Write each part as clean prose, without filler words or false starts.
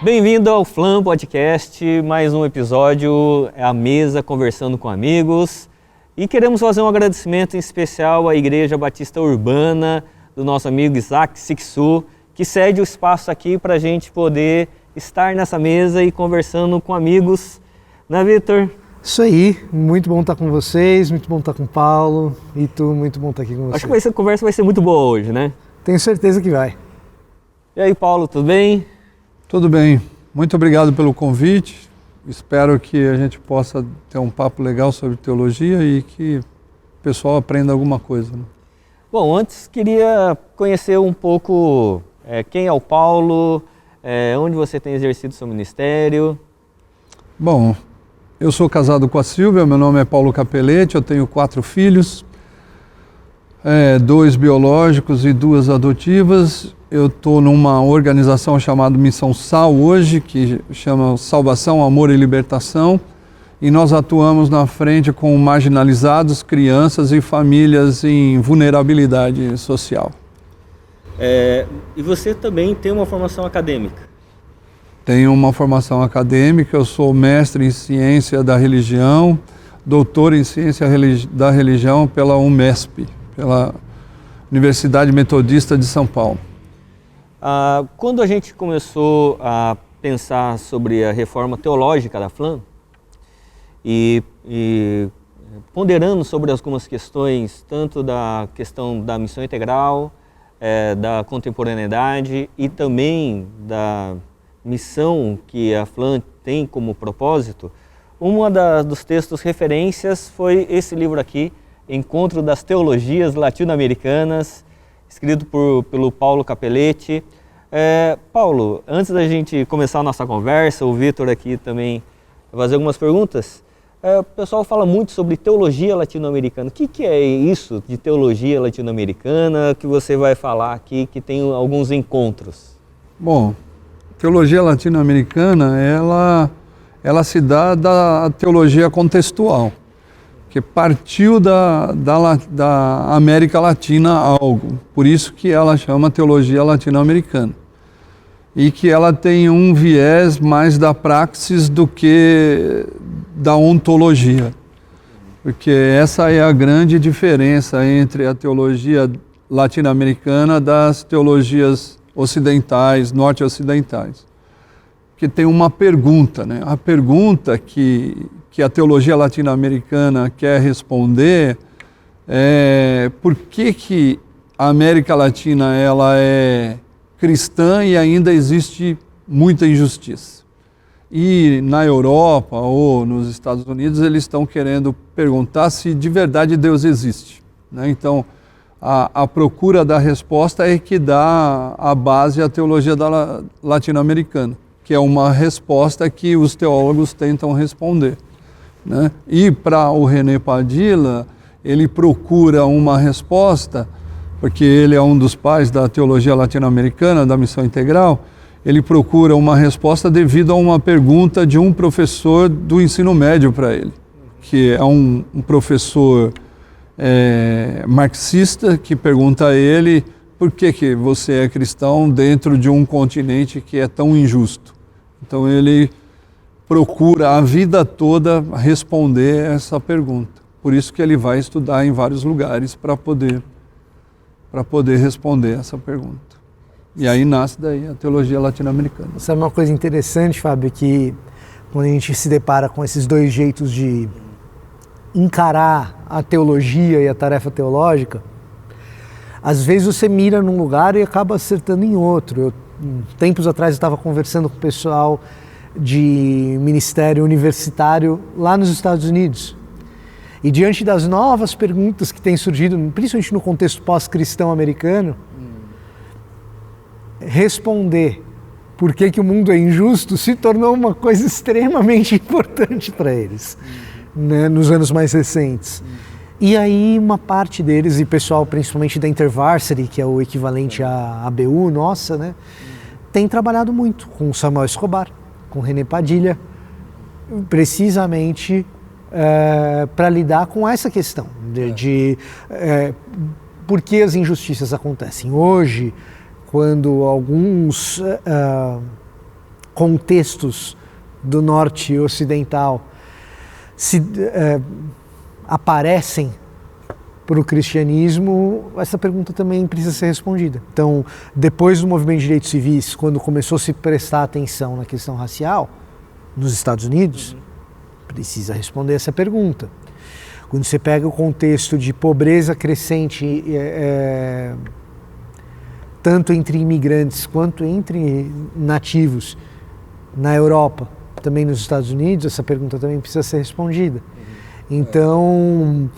Bem-vindo ao Flam Podcast, mais um episódio, é a mesa conversando com amigos. E queremos fazer um agradecimento em especial à Igreja Batista Urbana, do nosso amigo Isaac Sixu, que cede o espaço aqui para a gente poder estar nessa mesa e conversando com amigos. Né, Vitor? Isso aí, muito bom estar com vocês, muito bom estar com o Paulo e tu, muito bom estar aqui com você. Acho que a conversa vai ser muito boa hoje, né? Tenho certeza que vai. E aí, Paulo, tudo bem? Tudo bem, muito obrigado pelo convite. Espero que a gente possa ter um papo legal sobre teologia e que o pessoal aprenda alguma coisa. Né? Bom, antes queria conhecer um pouco quem é o Paulo, onde você tem exercido seu ministério. Bom, eu sou casado com a Silvia, meu nome é Paulo Capelletti, eu tenho 4 filhos, 2 biológicos e 2 adotivas. Eu estou numa organização chamada Missão Sal hoje, que chama Salvação, Amor e Libertação, e nós atuamos na frente com marginalizados, crianças e famílias em vulnerabilidade social. E você também tem uma formação acadêmica? Tenho uma formação acadêmica, eu sou mestre em Ciência da Religião, doutor em Ciência da Religião pela UMESP, pela Universidade Metodista de São Paulo. Quando a gente começou a pensar sobre a reforma teológica da Flam e ponderando sobre algumas questões, tanto da questão da missão integral, da contemporaneidade e também da missão que a Flam tem como propósito, dos textos referências foi esse livro aqui, Encontro das Teologias Latino-Americanas, escrito pelo Paulo Capelletti. Paulo, antes da gente começar a nossa conversa, o Vitor aqui também vai fazer algumas perguntas. O pessoal fala muito sobre teologia latino-americana. O que é isso de teologia latino-americana que você vai falar aqui, que tem alguns encontros? Bom, teologia latino-americana, ela se dá da teologia contextual, que partiu da América Latina algo, por isso que ela chama teologia latino-americana. E que ela tem um viés mais da praxis do que da ontologia. Porque essa é a grande diferença entre a teologia latino-americana das teologias ocidentais, norte-ocidentais. Que tem uma pergunta, né? A pergunta que a teologia latino-americana quer responder é por que a América Latina ela é cristã e ainda existe muita injustiça. E na Europa ou nos Estados Unidos eles estão querendo perguntar se de verdade Deus existe. Né? Então a procura da resposta é que dá a base à teologia latino-americana, que é uma resposta que os teólogos tentam responder. Né? E para o René Padilla, ele procura uma resposta, porque ele é um dos pais da teologia latino-americana, da missão integral, ele procura uma resposta devido a uma pergunta de um professor do ensino médio para ele, que é um professor marxista, que pergunta a ele por que você é cristão dentro de um continente que é tão injusto. Então ele procura a vida toda responder essa pergunta. Por isso que ele vai estudar em vários lugares para poder responder essa pergunta. E aí nasce daí a teologia latino-americana. Sabe uma coisa interessante, Fábio, que quando a gente se depara com esses dois jeitos de encarar a teologia e a tarefa teológica, às vezes você mira num lugar e acaba acertando em outro. Tempos atrás eu estava conversando com o pessoal de ministério universitário lá nos Estados Unidos. E diante das novas perguntas que têm surgido, principalmente no contexto pós-cristão americano, responder por que o mundo é injusto se tornou uma coisa extremamente importante para eles, né, nos anos mais recentes. E aí uma parte deles, e pessoal principalmente da InterVarsity, que é o equivalente à ABU nossa, né, tem trabalhado muito com Samuel Escobar, com René Padilla, precisamente para lidar com essa questão de por que as injustiças acontecem. Hoje, quando alguns contextos do norte ocidental aparecem para o cristianismo, essa pergunta também precisa ser respondida. Então, depois do movimento de direitos civis, quando começou a se prestar atenção na questão racial, nos Estados Unidos, precisa responder essa pergunta. Quando você pega o contexto de pobreza crescente, tanto entre imigrantes quanto entre nativos na Europa, também nos Estados Unidos, essa pergunta também precisa ser respondida. Então,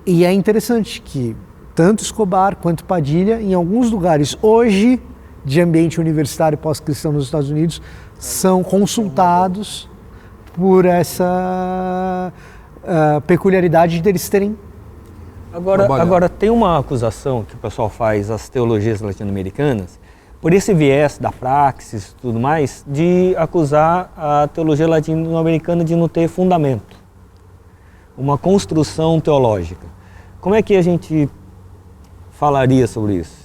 e é interessante que tanto Escobar quanto Padilha, em alguns lugares hoje de ambiente universitário pós-cristão nos Estados Unidos, são consultados por essa peculiaridade deles terem. Agora, tem uma acusação que o pessoal faz às teologias latino-americanas, por esse viés da praxis e tudo mais, de acusar a teologia latino-americana de não ter fundamento, uma construção teológica. Como é que a gente falaria sobre isso?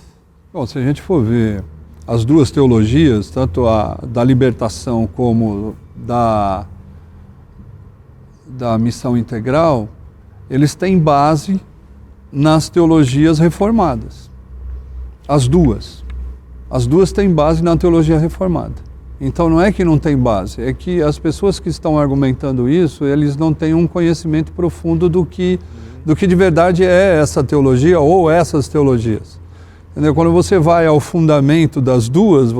Bom, se a gente for ver as duas teologias, tanto a da libertação como da missão integral, eles têm base nas teologias reformadas. As duas têm base na teologia reformada. Então não é que não tem base, é que as pessoas que estão argumentando isso, eles não têm um conhecimento profundo do que de verdade é essa teologia ou essas teologias. Entendeu? Quando você vai ao fundamento das duas,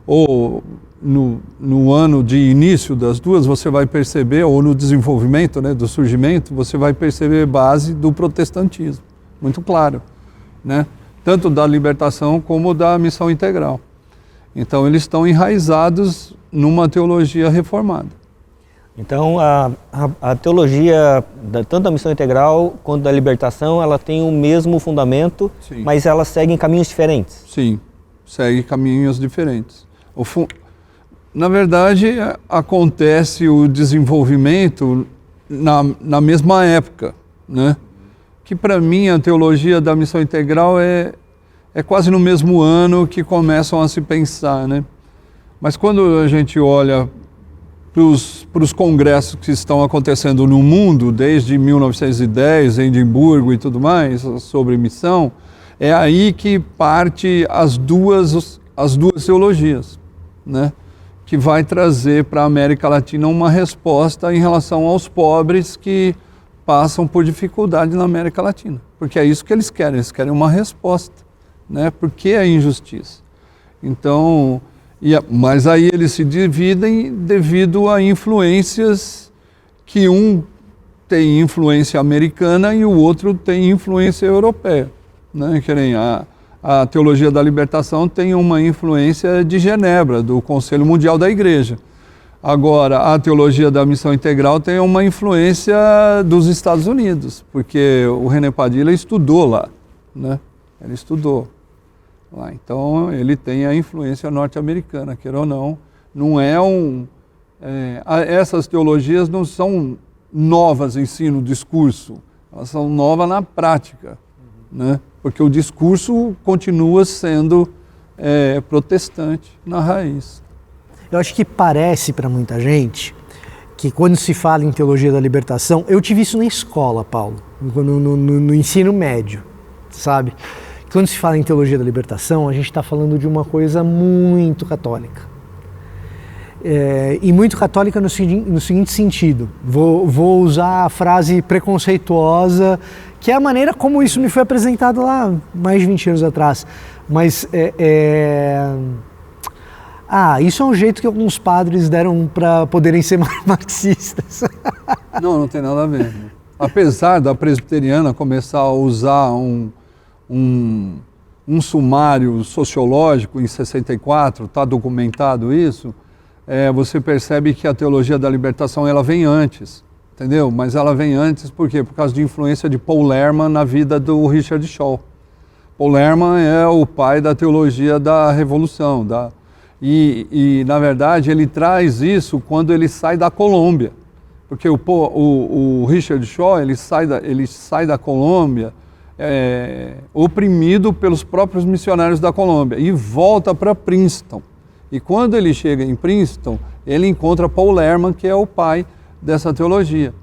ou no ano de início das duas, você vai perceber, ou no desenvolvimento, né, do surgimento, você vai perceber base do protestantismo, muito claro, né? Tanto da libertação como da missão integral. Então eles estão enraizados numa teologia reformada. Então a teologia, tanto da missão integral quanto da libertação, ela tem o mesmo fundamento, sim, mas elas seguem caminhos diferentes? Sim, seguem caminhos diferentes. Na verdade, acontece o desenvolvimento na mesma época, né? Que para mim a teologia da missão integral é quase no mesmo ano que começam a se pensar, né? Mas quando a gente olha para os congressos que estão acontecendo no mundo, desde 1910, Edimburgo e tudo mais, sobre missão, é aí que parte as duas teologias, né? Que vai trazer para a América Latina uma resposta em relação aos pobres que passam por dificuldade na América Latina. Porque é isso que eles querem uma resposta, né? Por que a injustiça? Então, mas aí eles se dividem devido a influências que um tem influência americana e o outro tem influência europeia, né? A teologia da libertação tem uma influência de Genebra, do Conselho Mundial da Igreja. Agora, a teologia da missão integral tem uma influência dos Estados Unidos, porque o René Padilha estudou lá, né? Ele estudou lá, então ele tem a influência norte-americana, queira ou não. Não é essas teologias não são novas em si no discurso, elas são novas na prática, né? Porque o discurso continua sendo protestante na raiz. Eu acho que parece para muita gente que quando se fala em teologia da libertação, eu tive isso na escola, Paulo, no ensino médio, sabe? Quando se fala em teologia da libertação, a gente está falando de uma coisa muito católica. E muito católica no seguinte sentido, vou usar a frase preconceituosa, que é a maneira como isso me foi apresentado lá mais de 20 anos atrás. Mas isso é um jeito que alguns padres deram para poderem ser marxistas. Não tem nada a ver. Apesar da presbiteriana começar a usar um sumário sociológico em 64, está documentado isso, você percebe que a teologia da libertação ela vem antes, entendeu? Mas ela vem antes por quê? Por causa de influência de Paul Lerman na vida do Richard Shaw. Paul Lerman é o pai da teologia da Revolução, e na verdade ele traz isso quando ele sai da Colômbia, porque o Richard Shaw ele sai da Colômbia oprimido pelos próprios missionários da Colômbia e volta para Princeton. E quando ele chega em Princeton, ele encontra Paul Lerman, que é o pai dessa teologia.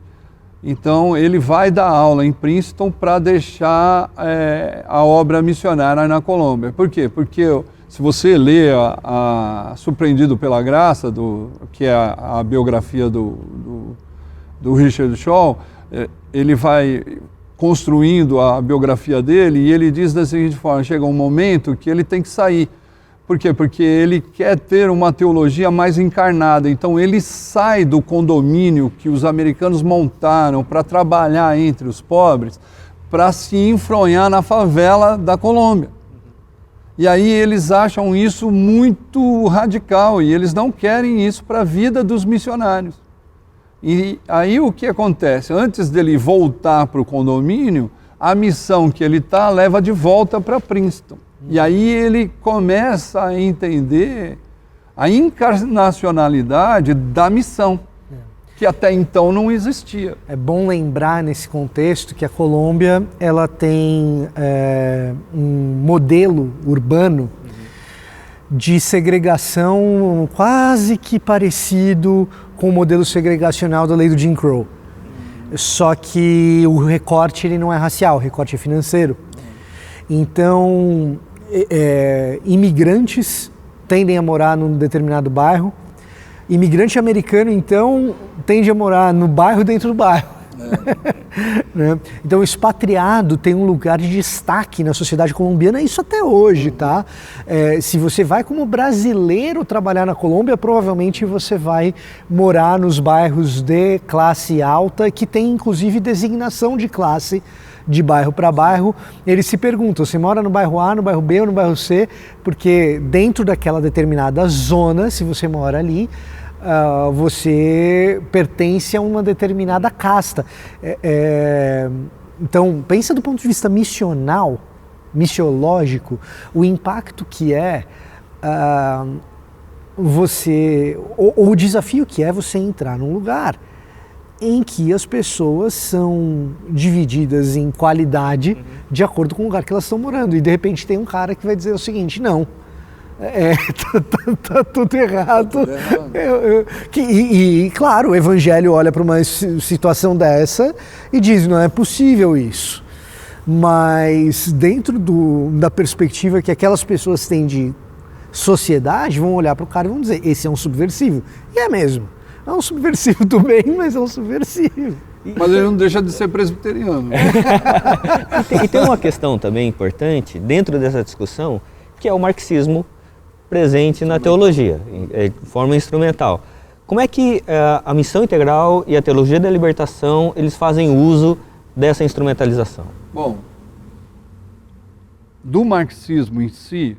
Então, ele vai dar aula em Princeton para deixar a obra missionária na Colômbia. Por quê? Porque se você lê Surpreendido pela Graça, que é a biografia do Richard Shaw, ele vai construindo a biografia dele e ele diz da seguinte forma: chega um momento que ele tem que sair. Por quê? Porque ele quer ter uma teologia mais encarnada. Então ele sai do condomínio que os americanos montaram para trabalhar entre os pobres, para se enfronhar na favela da Colômbia. E aí eles acham isso muito radical e eles não querem isso para a vida dos missionários. E aí o que acontece? Antes dele voltar para o condomínio, a missão que ele está leva de volta para Princeton. E aí ele começa a entender a encarnacionalidade da missão, que até então não existia. É bom lembrar nesse contexto que a Colômbia ela tem um modelo urbano de segregação quase que parecido com o modelo segregacional da lei do Jim Crow. Só que o recorte ele não é racial, o recorte é financeiro. Então, imigrantes tendem a morar num determinado bairro. Imigrante americano, então, tende a morar no bairro dentro do bairro. Né? Então, o expatriado tem um lugar de destaque na sociedade colombiana, isso até hoje, tá? Se você vai como brasileiro trabalhar na Colômbia, provavelmente você vai morar nos bairros de classe alta, que tem inclusive designação de classe de bairro para bairro. Eles se perguntam, você mora no bairro A, no bairro B ou no bairro C? Porque dentro daquela determinada zona, se você mora ali, você pertence a uma determinada casta. Então, pensa do ponto de vista missional, missiológico, o impacto que é o desafio que é você entrar num lugar em que as pessoas são divididas em qualidade de acordo com o lugar que elas estão morando. E de repente tem um cara que vai dizer o seguinte: não, tá tudo errado. E claro, o Evangelho olha para uma situação dessa e diz: não é possível isso. Mas dentro da perspectiva que aquelas pessoas têm de sociedade, vão olhar para o cara e vão dizer: esse é um subversivo. E é mesmo. É um subversivo do bem, mas é um subversivo. Mas ele não deixa de ser presbiteriano. E tem uma questão também importante dentro dessa discussão, que é o marxismo presente na teologia, de forma instrumental. Como é que a missão integral e a teologia da libertação, eles fazem uso dessa instrumentalização? Bom, do marxismo em si,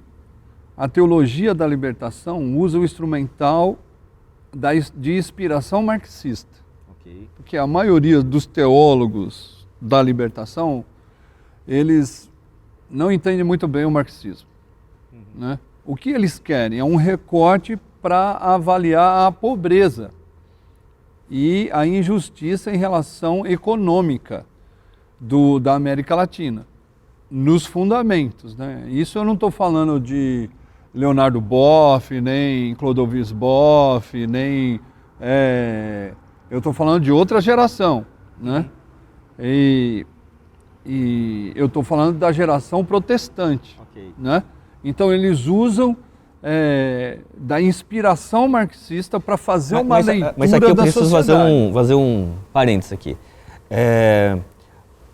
a teologia da libertação usa o instrumental de inspiração marxista. Okay. Porque a maioria dos teólogos da libertação, eles não entendem muito bem o marxismo. Né? O que eles querem é um recorte para avaliar a pobreza e a injustiça em relação econômica da América Latina, nos fundamentos. Né? Isso eu não estou falando de Leonardo Boff, nem Clodovis Boff, nem... eu estou falando de outra geração, né? E eu estou falando da geração protestante, okay. Né? Então eles usam da inspiração marxista para fazer uma leitura mas aqui eu preciso sociedade. fazer um parênteses aqui.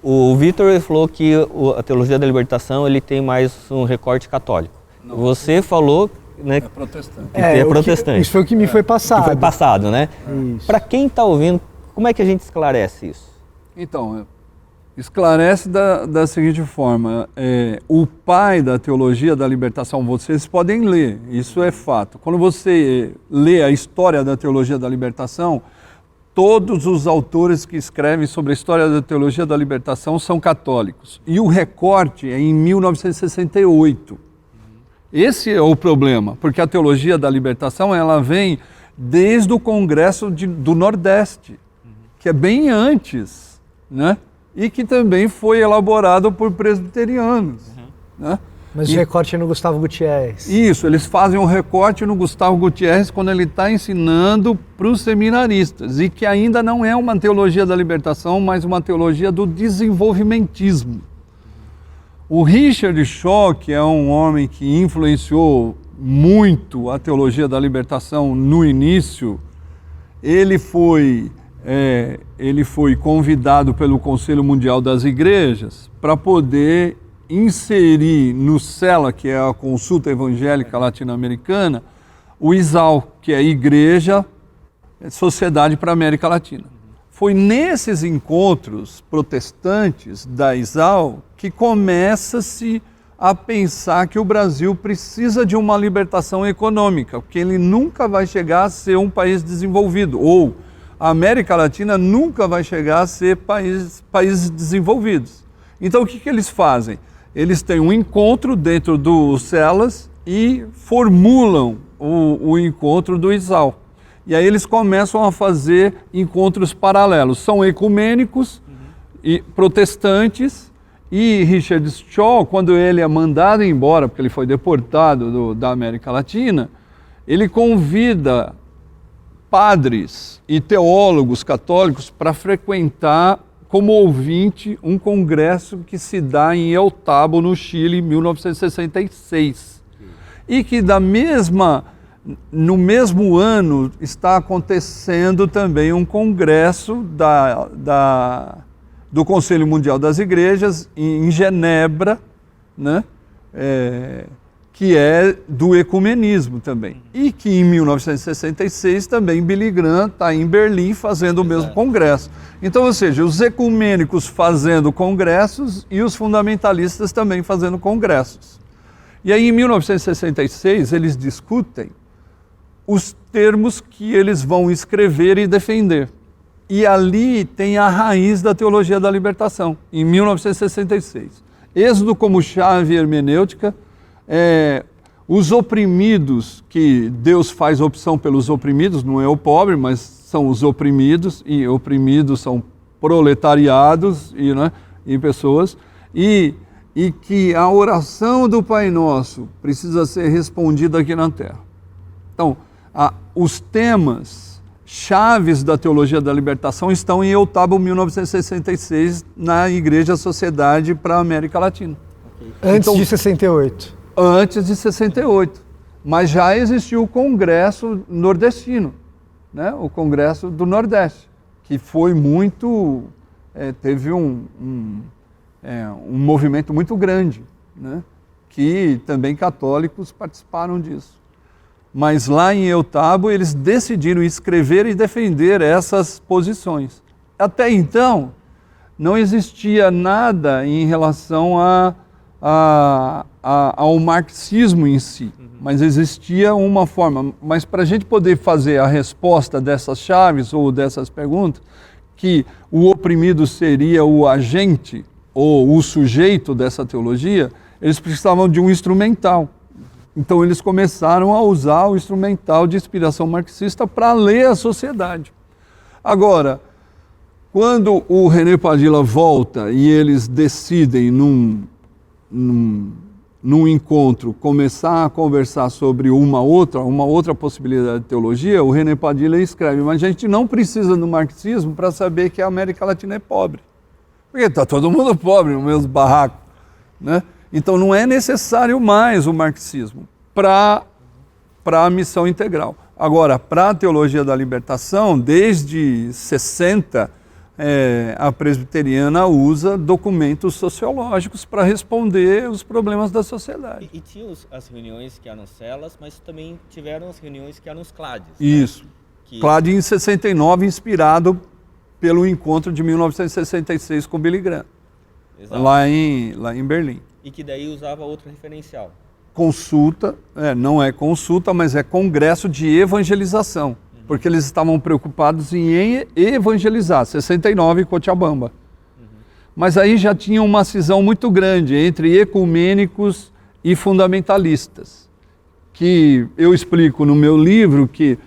O Vitor falou que a teologia da libertação ele tem mais um recorte católico. Não, você falou, né, é protestante. É protestante. Isso foi o que me foi passado. Que foi passado, né? Para quem está ouvindo, como é que a gente esclarece isso? Então, esclarece da seguinte forma: o pai da teologia da libertação, vocês podem ler, isso é fato. Quando você lê a história da teologia da libertação, todos os autores que escrevem sobre a história da teologia da libertação são católicos. E o recorte é em 1968. Esse é o problema, porque a teologia da libertação ela vem desde o Congresso do Nordeste, que é bem antes, né? E que também foi elaborado por presbiterianos. Né? Mas o recorte é no Gustavo Gutierrez. Isso, eles fazem um recorte no Gustavo Gutierrez quando ele está ensinando para os seminaristas, e que ainda não é uma teologia da libertação, mas uma teologia do desenvolvimentismo. O Richard Shaw, que é um homem que influenciou muito a teologia da libertação no início, ele foi convidado pelo Conselho Mundial das Igrejas para poder inserir no CELA, que é a Consulta Evangélica Latino-Americana, o ISAL, que é a Igreja Sociedade para a América Latina. Foi nesses encontros protestantes da ISAL que começa-se a pensar que o Brasil precisa de uma libertação econômica, porque ele nunca vai chegar a ser um país desenvolvido, ou a América Latina nunca vai chegar a ser países desenvolvidos. Então o que eles fazem? Eles têm um encontro dentro do CELAS e formulam o encontro do ISAL. E aí eles começam a fazer encontros paralelos. São ecumênicos e protestantes, e Richard Shaw, quando ele é mandado embora, porque ele foi deportado da América Latina, ele convida padres e teólogos católicos para frequentar como ouvinte um congresso que se dá em El Tabo, no Chile, em 1966. E que no mesmo ano está acontecendo também um congresso do Conselho Mundial das Igrejas em Genebra, né? Que é do ecumenismo também. E que em 1966 também Billy Graham está em Berlim fazendo o mesmo congresso. Então, ou seja, os ecumênicos fazendo congressos e os fundamentalistas também fazendo congressos. E aí em 1966 eles discutem os termos que eles vão escrever e defender. E ali tem a raiz da teologia da libertação, em 1966. Êxodo como chave hermenêutica, os oprimidos, que Deus faz opção pelos oprimidos, não é o pobre, mas são os oprimidos, e oprimidos são proletariados e pessoas, e que a oração do Pai Nosso precisa ser respondida aqui na Terra. Então, os temas chaves da teologia da libertação estão em El Tabo, 1966, na Igreja Sociedade para a América Latina. Antes de 68. Antes de 68. Mas já existiu o Congresso Nordestino, né? O Congresso do Nordeste, que foi muito... teve um movimento muito grande, né? Que também católicos participaram disso. Mas lá em El Tabo eles decidiram escrever e defender essas posições. Até então, não existia nada em relação ao marxismo em si, mas existia uma forma. Mas para a gente poder fazer a resposta dessas chaves ou dessas perguntas, que o oprimido seria o agente ou o sujeito dessa teologia, eles precisavam de um instrumental. Então eles começaram a usar o instrumental de inspiração marxista para ler a sociedade. Agora, quando o René Padilla volta e eles decidem num encontro começar a conversar sobre uma outra possibilidade de teologia, o René Padilla escreve: mas a gente não precisa do marxismo para saber que a América Latina é pobre. Porque está todo mundo pobre no mesmo barraco, né? Então não é necessário mais o marxismo para a missão integral. Agora, para a teologia da libertação, desde 60, a presbiteriana usa documentos sociológicos para responder os problemas da sociedade. E tinha as reuniões que eram celas, mas também tiveram as reuniões que eram os CLADs. Isso. Né? CLAD em 69, inspirado pelo encontro de 1966 com Billy Graham, lá em Berlim. E que daí usava outro referencial. Consulta, não é consulta, mas é congresso de evangelização, porque eles estavam preocupados em evangelizar, 69 em Cochabamba. Mas aí já tinha uma cisão muito grande entre ecumênicos e fundamentalistas, que eu explico no meu livro, que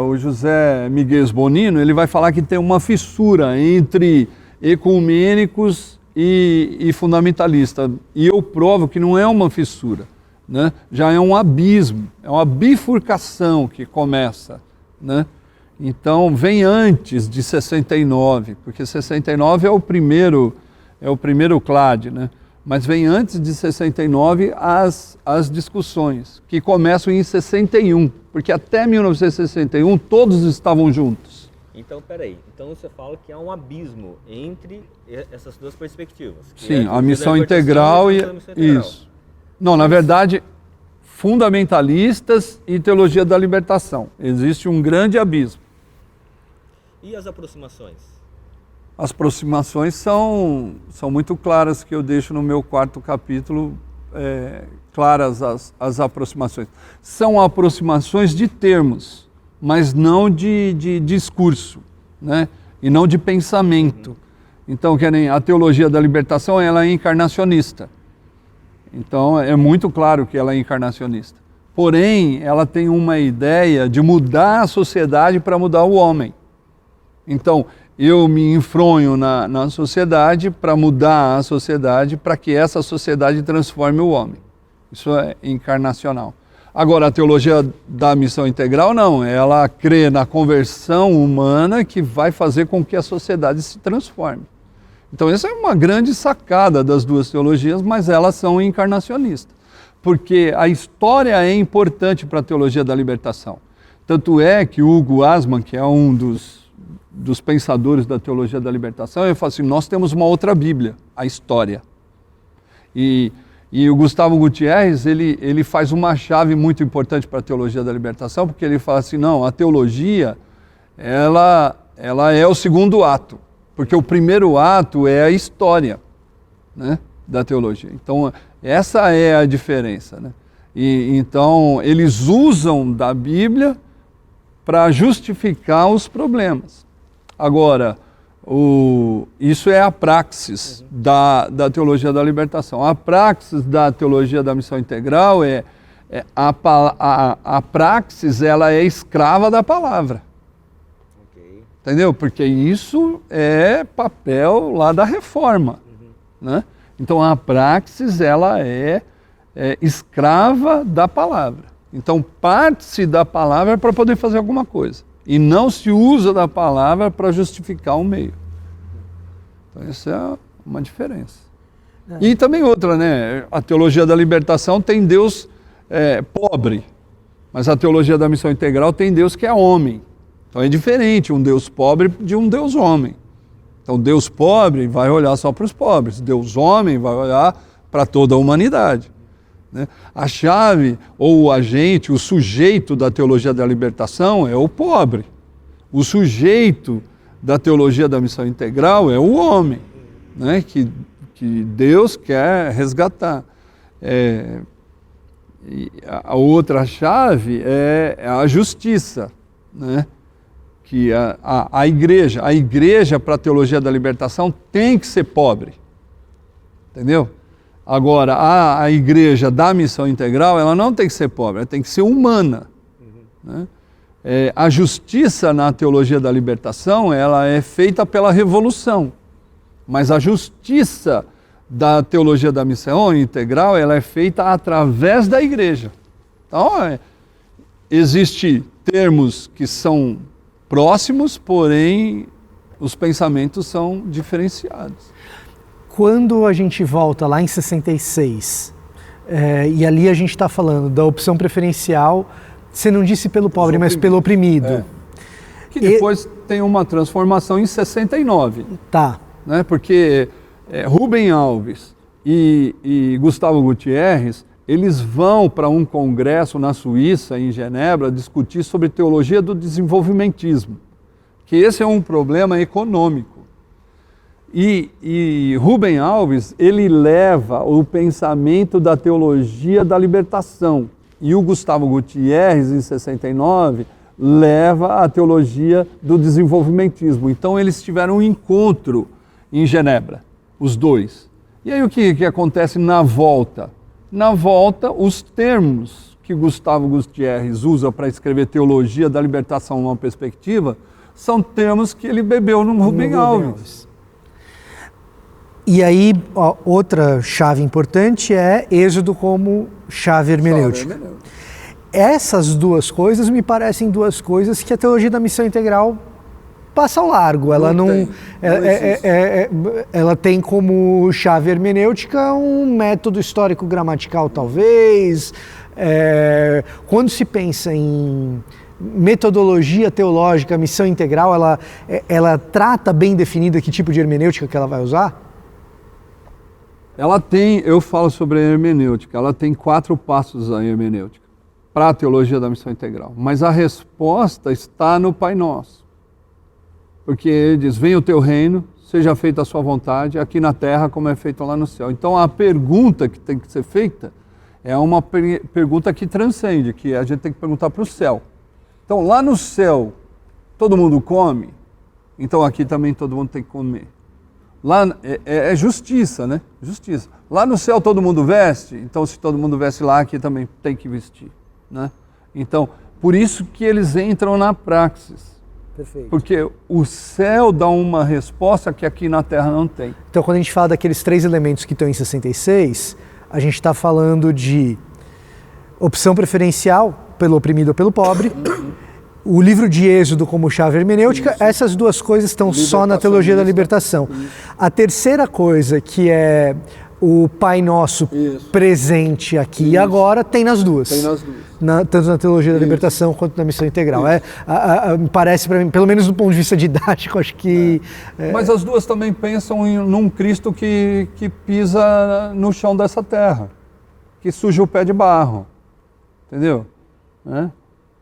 o José Miguel Bonino, ele vai falar que tem uma fissura entre ecumênicos e fundamentalista. E eu provo que não é uma fissura, né? Já é um abismo, é uma bifurcação que começa, né? Então vem antes de 69, porque 69 é o primeiro clade, né? Mas vem antes de 69 as discussões, que começam em 61, porque até 1961 todos estavam juntos. Então, peraí. Então você fala que há um abismo entre essas duas perspectivas. Sim, a missão integral e... Isso. Não, na verdade, fundamentalistas e teologia da libertação. Existe um grande abismo. E as aproximações? As aproximações são muito claras, que eu deixo no meu 4º capítulo, claras as aproximações. São aproximações de termos, mas não de discurso, né? E não de pensamento. Então, que nem a teologia da libertação, ela é encarnacionista. Então, é muito claro que ela é encarnacionista. Porém, ela tem uma ideia de mudar a sociedade para mudar o homem. Então, eu me enfronho na sociedade para mudar a sociedade, para que essa sociedade transforme o homem. Isso é encarnacional. Agora, a teologia da missão integral, não. Ela crê na conversão humana que vai fazer com que a sociedade se transforme. Então, essa é uma grande sacada das duas teologias, mas elas são encarnacionistas. Porque a história é importante para a teologia da libertação. Tanto é que Hugo Asman, que é um dos pensadores da teologia da libertação, ele fala assim, nós temos uma outra Bíblia, a história. E o Gustavo Gutierrez, ele faz uma chave muito importante para a teologia da libertação, porque ele fala assim, não, a teologia, ela é o segundo ato, porque o primeiro ato é a história, né, da teologia. Então, essa é a diferença, né? E então, eles usam da Bíblia para justificar os problemas. Agora, isso é a praxis da teologia da libertação. A praxis da teologia da missão integral a praxis, ela é escrava da palavra. Okay. Entendeu? Porque isso é papel lá da reforma. Né? Então, a praxis, ela é escrava da palavra. Então, parte-se da palavra para poder fazer alguma coisa. E não se usa da palavra para justificar o meio. Então, essa é uma diferença. E também outra, né? A teologia da libertação tem Deus pobre, mas a teologia da missão integral tem Deus que é homem. Então, é diferente um Deus pobre de um Deus homem. Então, Deus pobre vai olhar só para os pobres. Deus homem vai olhar para toda a humanidade. Né? A chave, ou o agente, o sujeito da teologia da libertação é o pobre. O sujeito da teologia da missão integral é o homem, né? que Deus quer resgatar. E a outra chave é a justiça, né? Que a igreja para a teologia da libertação tem que ser pobre. Entendeu? Agora, a igreja da missão integral, ela não tem que ser pobre, ela tem que ser humana. Né? A justiça na teologia da libertação, ela é feita pela revolução. Mas a justiça da teologia da missão integral, ela é feita através da igreja. Então, existem termos que são próximos, porém, os pensamentos são diferenciados. Quando a gente volta lá em 66, e ali a gente está falando da opção preferencial, você não disse pelo pobre, mas pelo oprimido. Que depois tem uma transformação em 69. Tá. Né? Porque Rubem Alves e Gustavo Gutierrez, eles vão para um congresso na Suíça, em Genebra, discutir sobre teologia do desenvolvimentismo, que esse é um problema econômico. E Rubem Alves, ele leva o pensamento da teologia da libertação. E o Gustavo Gutierrez, em 69, leva a teologia do desenvolvimentismo. Então, eles tiveram um encontro em Genebra, os dois. E aí, o que acontece na volta? Na volta, os termos que Gustavo Gutierrez usa para escrever teologia da libertação numa perspectiva, são termos que ele bebeu no Rubem Alves. E aí, outra chave importante é Êxodo como chave hermenêutica. Essas duas coisas me parecem duas coisas que a teologia da missão integral passa ao largo. Ela ela tem como chave hermenêutica um método histórico-gramatical, talvez. Quando se pensa em metodologia teológica, missão integral, ela trata bem definida que tipo de hermenêutica que ela vai usar? Ela tem, eu falo sobre a hermenêutica, ela tem 4 passos a hermenêutica para a teologia da missão integral. Mas a resposta está no Pai Nosso. Porque ele diz, venha o teu reino, seja feita a sua vontade, aqui na terra como é feito lá no céu. Então a pergunta que tem que ser feita é uma pergunta que transcende, que a gente tem que perguntar para o céu. Então lá no céu todo mundo come, então aqui também todo mundo tem que comer. Lá é justiça, né? Justiça. Lá no céu todo mundo veste, então se todo mundo veste lá, aqui também tem que vestir, né? Então, por isso que eles entram na praxis. Perfeito. Porque o céu dá uma resposta que aqui na terra não tem. Então, quando a gente fala daqueles 3 elementos que estão em 66, a gente está falando de opção preferencial pelo oprimido ou pelo pobre, o livro de Êxodo como chave hermenêutica, essas duas coisas estão só na teologia da libertação. A terceira coisa, que é o Pai Nosso presente aqui e agora, tem nas duas. Tem nas duas. Tanto na teologia da libertação quanto na missão integral. Me parece para mim, pelo menos do ponto de vista didático, acho que... Mas as duas também pensam num Cristo que pisa no chão dessa terra, que suja o pé de barro, entendeu?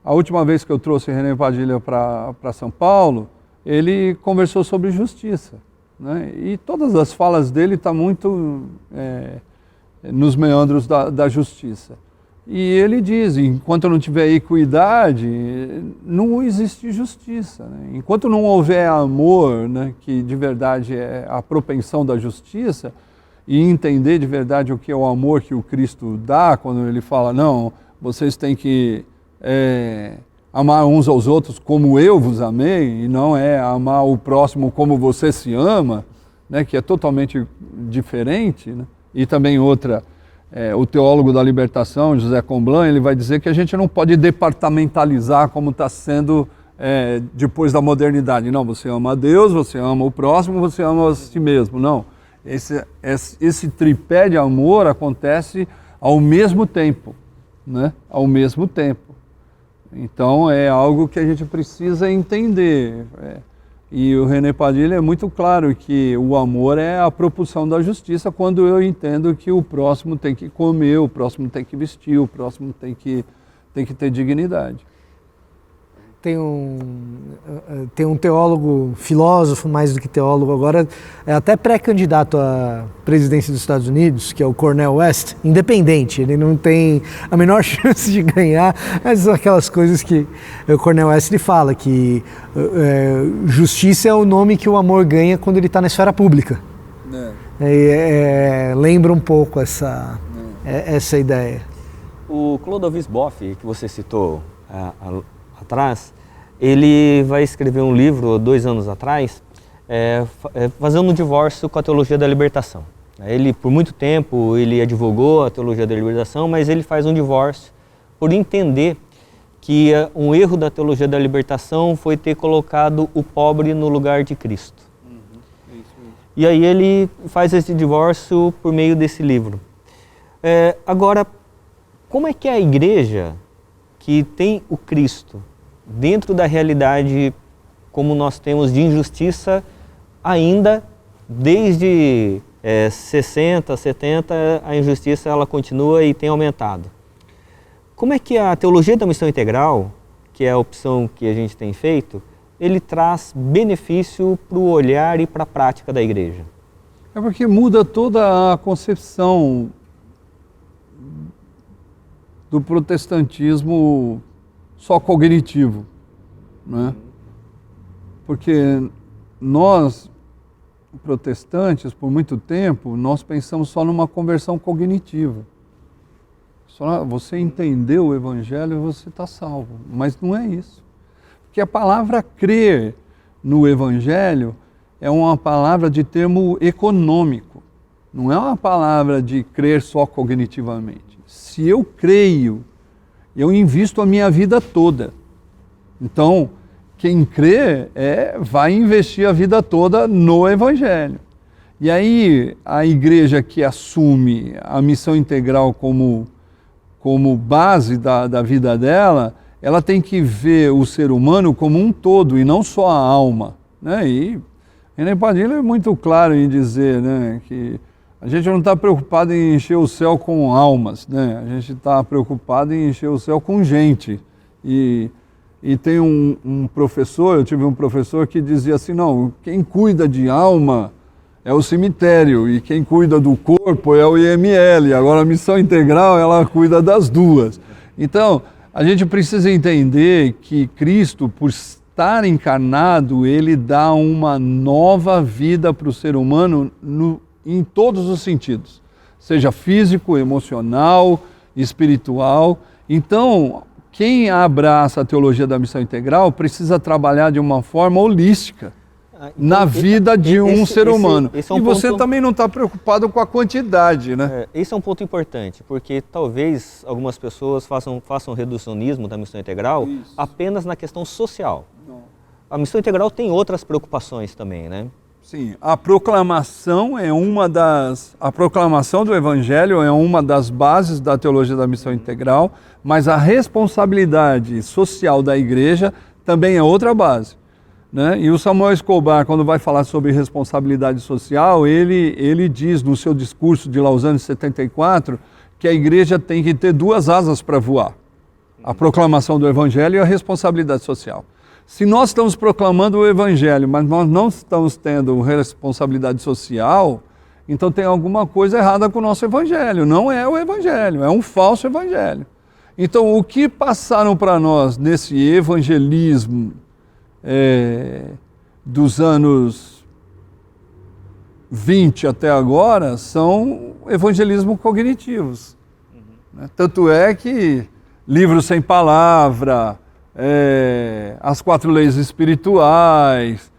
A última vez que eu trouxe René Padilha para São Paulo, ele conversou sobre justiça, né? E todas as falas dele estão muito nos meandros da justiça. E ele diz, enquanto não tiver equidade, não existe justiça, né? Enquanto não houver amor, né, que de verdade é a propensão da justiça, e entender de verdade o que é o amor que o Cristo dá, quando ele fala, não, vocês têm que amar uns aos outros como eu vos amei, e não é amar o próximo como você se ama, né, que é totalmente diferente, né? E também outra, o teólogo da libertação, José Comblan, ele vai dizer que a gente não pode departamentalizar como está sendo depois da modernidade. Não, você ama a Deus, você ama o próximo, você ama a si mesmo. Não, esse tripé de amor acontece ao mesmo tempo, né? Ao mesmo tempo. Então é algo que a gente precisa entender. E o René Padilha é muito claro que o amor é a propulsão da justiça quando eu entendo que o próximo tem que comer, o próximo tem que vestir, o próximo tem que ter dignidade. Tem um teólogo, filósofo mais do que teólogo agora, é até pré-candidato à presidência dos Estados Unidos, que é o Cornel West, independente, ele não tem a menor chance de ganhar, mas são aquelas coisas que o Cornel West ele fala, que justiça é o nome que o amor ganha quando ele está na esfera pública. Lembra um pouco essa ideia. O Clodovis Boff, que você citou atrás, ele vai escrever um livro 2 anos atrás, fazendo um divórcio com a teologia da libertação. Ele, por muito tempo, ele advogou a teologia da libertação, mas ele faz um divórcio por entender que um erro da teologia da libertação foi ter colocado o pobre no lugar de Cristo. E aí ele faz esse divórcio por meio desse livro. Agora, como é que a igreja que tem o Cristo dentro da realidade como nós temos de injustiça ainda desde 60, 70, a injustiça ela continua e tem aumentado. Como é que a teologia da missão integral, que é a opção que a gente tem feito, ele traz benefício para o olhar e para a prática da igreja? É porque muda toda a concepção do protestantismo só cognitivo, né? Porque nós, protestantes, por muito tempo, nós pensamos só numa conversão cognitiva. Só você entendeu o Evangelho e você está salvo. Mas não é isso. Porque a palavra crer no Evangelho, é uma palavra de termo econômico, não é uma palavra de crer só cognitivamente. Se eu creio, eu invisto a minha vida toda. Então, quem crê vai investir a vida toda no Evangelho. E aí, a igreja que assume a missão integral como base da vida dela, ela tem que ver o ser humano como um todo e não só a alma, né? E René Padilha é muito claro em dizer, né, que a gente não está preocupado em encher o céu com almas, né? A gente está preocupado em encher o céu com gente. E tem um professor, eu tive um professor que dizia assim, não, quem cuida de alma é o cemitério e quem cuida do corpo é o IML. Agora a missão integral, ela cuida das duas. Então, a gente precisa entender que Cristo, por estar encarnado, ele dá uma nova vida para o ser humano em todos os sentidos, seja físico, emocional, espiritual. Então, quem abraça a teologia da missão integral precisa trabalhar de uma forma holística na vida de um ser humano. Esse é um você ponto... também não está preocupado com a quantidade, né? Esse é um ponto importante, porque talvez algumas pessoas façam reducionismo da missão integral apenas na questão social. Não. A missão integral tem outras preocupações também, né? Sim, a proclamação a proclamação do Evangelho é uma das bases da teologia da missão integral, mas a responsabilidade social da igreja também é outra base, né? E o Samuel Escobar, quando vai falar sobre responsabilidade social, ele diz no seu discurso de Lausanne 74 que a igreja tem que ter duas asas para voar, a proclamação do Evangelho e a responsabilidade social. Se nós estamos proclamando o Evangelho, mas nós não estamos tendo responsabilidade social, então tem alguma coisa errada com o nosso Evangelho. Não é o Evangelho, é um falso Evangelho. Então, o que passaram para nós nesse evangelismo dos anos 20 até agora são evangelismo cognitivos. Né? Tanto é que livros sem palavra, as 4 leis espirituais,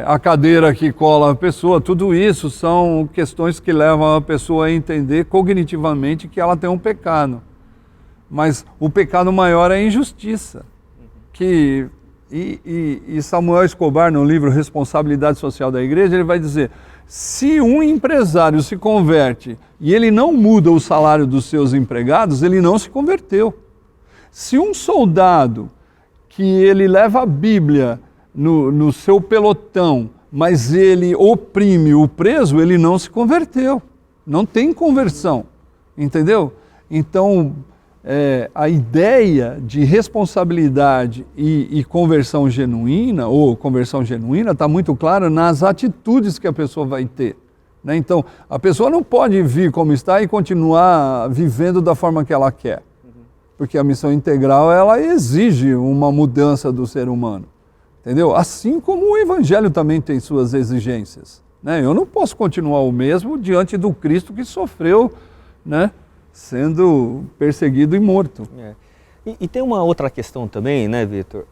a cadeira que cola a pessoa, tudo isso são questões que levam a pessoa a entender cognitivamente que ela tem um pecado. Mas o pecado maior é a injustiça. E Samuel Escobar, no livro Responsabilidade Social da Igreja, ele vai dizer, se um empresário se converte e ele não muda o salário dos seus empregados, ele não se converteu. Se um soldado que ele leva a Bíblia no seu pelotão, mas ele oprime o preso, ele não se converteu. Não tem conversão, entendeu? Então, a ideia de responsabilidade e conversão genuína, ou conversão genuína, está muito clara nas atitudes que a pessoa vai ter. Né? Então, a pessoa não pode vir como está e continuar vivendo da forma que ela quer. Porque a missão integral, ela exige uma mudança do ser humano. Entendeu? Assim como o Evangelho também tem suas exigências. Né? Eu não posso continuar o mesmo diante do Cristo que sofreu, né? Sendo perseguido e morto. E tem uma outra questão também, né, Vitor?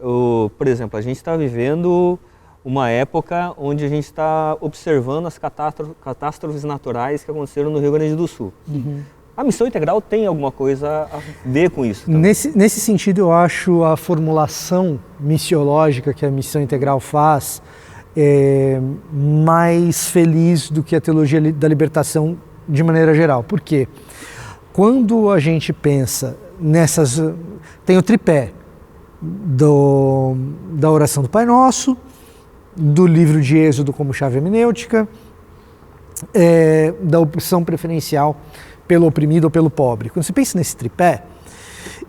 Por exemplo, a gente está vivendo uma época onde a gente está observando as catástrofes naturais que aconteceram no Rio Grande do Sul. Uhum. A missão integral tem alguma coisa a ver com isso também? Nesse sentido, eu acho a formulação missiológica que a missão integral faz mais feliz do que a teologia da libertação de maneira geral. Por quê? Quando a gente pensa nessas... Tem o tripé da oração do Pai Nosso, do livro de Êxodo como chave hermenêutica, da opção preferencial pelo oprimido ou pelo pobre. Quando você pensa nesse tripé,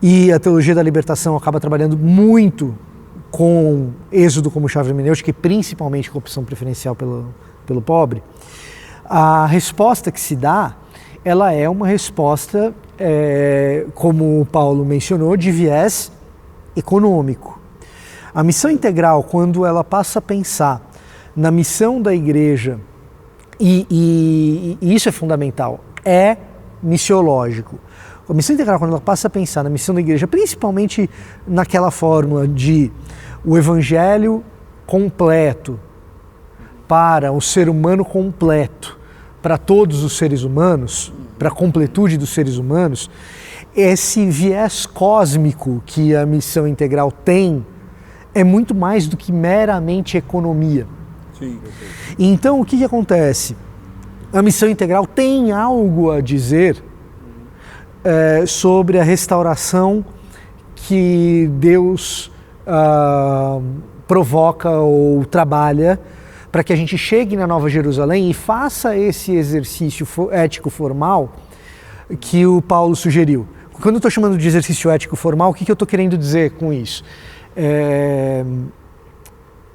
e a teologia da libertação acaba trabalhando muito com Êxodo como chave hermenêutica e principalmente com a opção preferencial pelo pobre, a resposta que se dá, ela é uma resposta, como o Paulo mencionou, de viés econômico. A missão integral, quando ela passa a pensar na missão da igreja, e isso é fundamental, é missiológico. A missão integral, quando ela passa a pensar na missão da igreja, principalmente naquela fórmula de o evangelho completo, para o ser humano completo, para todos os seres humanos, para a completude dos seres humanos, esse viés cósmico que a missão integral tem é muito mais do que meramente economia. Sim. Então, o que acontece? A missão integral tem algo a dizer sobre a restauração que Deus provoca ou trabalha para que a gente chegue na Nova Jerusalém e faça esse exercício ético formal que o Paulo sugeriu. Quando eu estou chamando de exercício ético formal, o que eu estou querendo dizer com isso?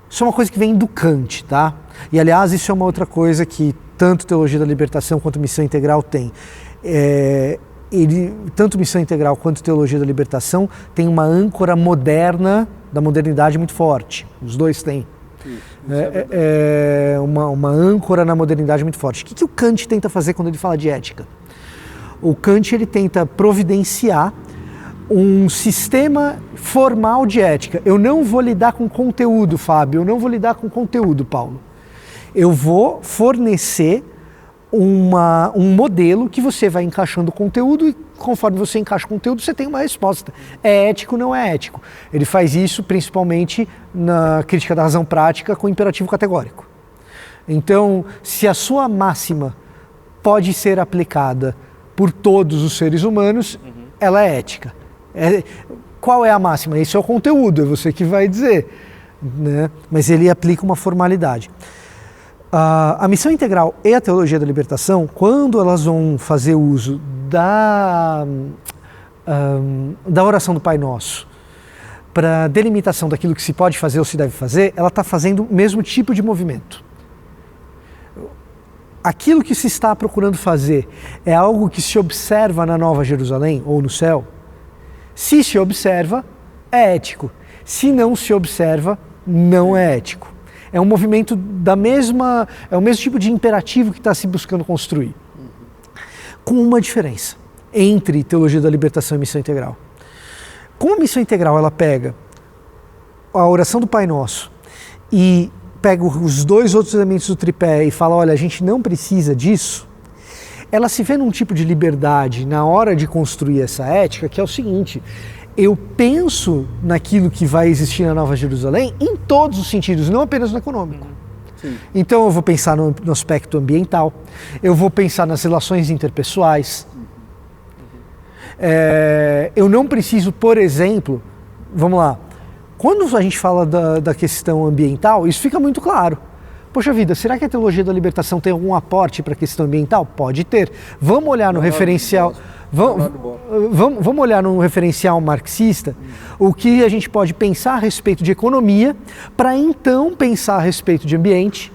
Isso é uma coisa que vem do Kant, tá? E aliás, isso é uma outra coisa que tanto Teologia da Libertação quanto Missão Integral tem. Tanto Missão Integral quanto Teologia da Libertação tem uma âncora moderna, da modernidade muito forte. Os dois têm. Uma âncora na modernidade muito forte. O que o Kant tenta fazer quando ele fala de ética? O Kant ele tenta providenciar um sistema formal de ética. Eu não vou lidar com conteúdo, Fábio. Eu não vou lidar com conteúdo, Paulo. Eu vou fornecer um modelo que você vai encaixando o conteúdo e conforme você encaixa o conteúdo, você tem uma resposta. É ético, não é ético. Ele faz isso principalmente na crítica da razão prática com imperativo categórico. Então, se a sua máxima pode ser aplicada por todos os seres humanos, ela é ética. Qual é a máxima? Isso é o conteúdo, é você que vai dizer, né? Mas ele aplica uma formalidade. A Missão Integral e a Teologia da Libertação, quando elas vão fazer uso da oração do Pai Nosso para delimitação daquilo que se pode fazer ou se deve fazer, ela está fazendo o mesmo tipo de movimento. Aquilo que se está procurando fazer é algo que se observa na Nova Jerusalém ou no céu. Se se observa, é ético. Se não se observa, não é ético. É um movimento é o mesmo tipo de imperativo que está se buscando construir. Com uma diferença entre Teologia da Libertação e Missão Integral. Como a Missão Integral ela pega a oração do Pai Nosso e pega os dois outros elementos do tripé e fala, olha, a gente não precisa disso, ela se vê num tipo de liberdade na hora de construir essa ética, que é o seguinte: eu penso naquilo que vai existir na Nova Jerusalém em todos os sentidos, não apenas no econômico. Sim. Então eu vou pensar no aspecto ambiental, eu vou pensar nas relações interpessoais. Eu não preciso, por exemplo, vamos lá, quando a gente fala da questão ambiental, isso fica muito claro. Poxa vida, será que a Teologia da Libertação tem algum aporte para a questão ambiental? Pode ter. Vamos olhar no referencial... Vamos olhar no referencial marxista o que a gente pode pensar a respeito de economia para então pensar a respeito de ambiente.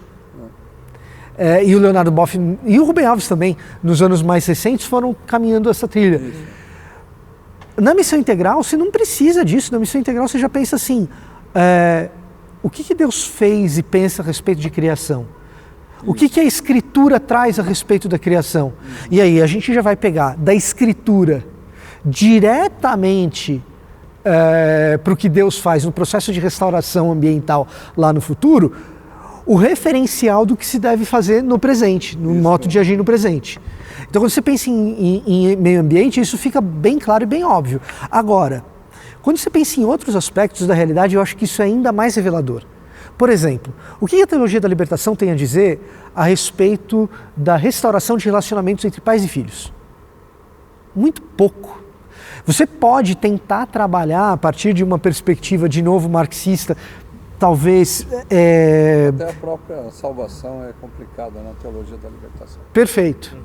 E o Leonardo Boff e o Rubem Alves também, nos anos mais recentes, foram caminhando essa trilha. Na Missão Integral, você não precisa disso. Na Missão Integral, você já pensa assim, o que Deus fez e pensa a respeito de criação? O que a Escritura traz a respeito da criação? E aí a gente já vai pegar da Escritura diretamente para o que Deus faz no processo de restauração ambiental lá no futuro, o referencial do que se deve fazer no presente, no modo de agir no presente. Então quando você pensa em meio ambiente, isso fica bem claro e bem óbvio. Agora, quando você pensa em outros aspectos da realidade, eu acho que isso é ainda mais revelador. Por exemplo, o que a Teologia da Libertação tem a dizer a respeito da restauração de relacionamentos entre pais e filhos? Muito pouco. Você pode tentar trabalhar a partir de uma perspectiva de novo marxista, talvez... Até a própria salvação é complicada na Teologia da Libertação. Perfeito.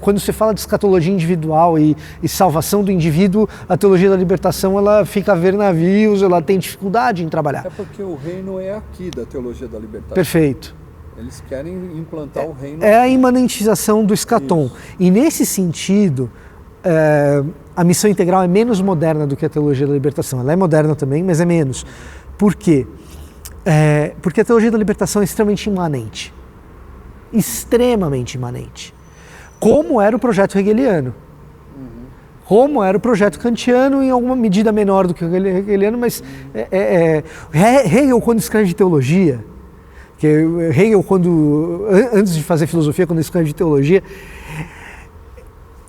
Quando você fala de escatologia individual e salvação do indivíduo, a Teologia da Libertação ela fica a ver navios, ela tem dificuldade em trabalhar. É porque o reino é aqui da Teologia da Libertação. Perfeito. Eles querem implantar o reino. É a imanentização do escatom. Isso. E nesse sentido, a Missão Integral é menos moderna do que a Teologia da Libertação. Ela é moderna também, mas é menos. Por quê? Porque a Teologia da Libertação é extremamente imanente. Extremamente imanente. Como era o projeto hegeliano. Como era o projeto kantiano, em alguma medida menor do que o hegeliano, mas Hegel, quando escreve de teologia, Porque Hegel, antes de fazer filosofia, quando escreve teologia,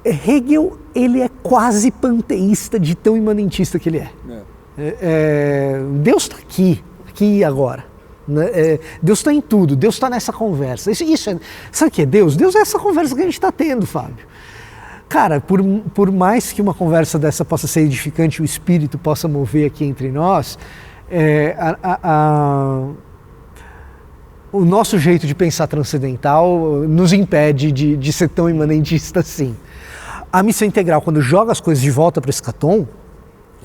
Hegel ele é quase panteísta de tão imanentista que ele é. Deus está aqui e agora. Deus está em tudo, Deus está nessa conversa. Sabe o que é Deus? Deus é essa conversa que a gente está tendo, Fábio. Cara, por mais que uma conversa dessa possa ser edificante, o espírito possa mover aqui entre nós, o nosso jeito de pensar transcendental nos impede de ser tão imanentista assim. A missão integral, quando joga as coisas de volta para o escatom,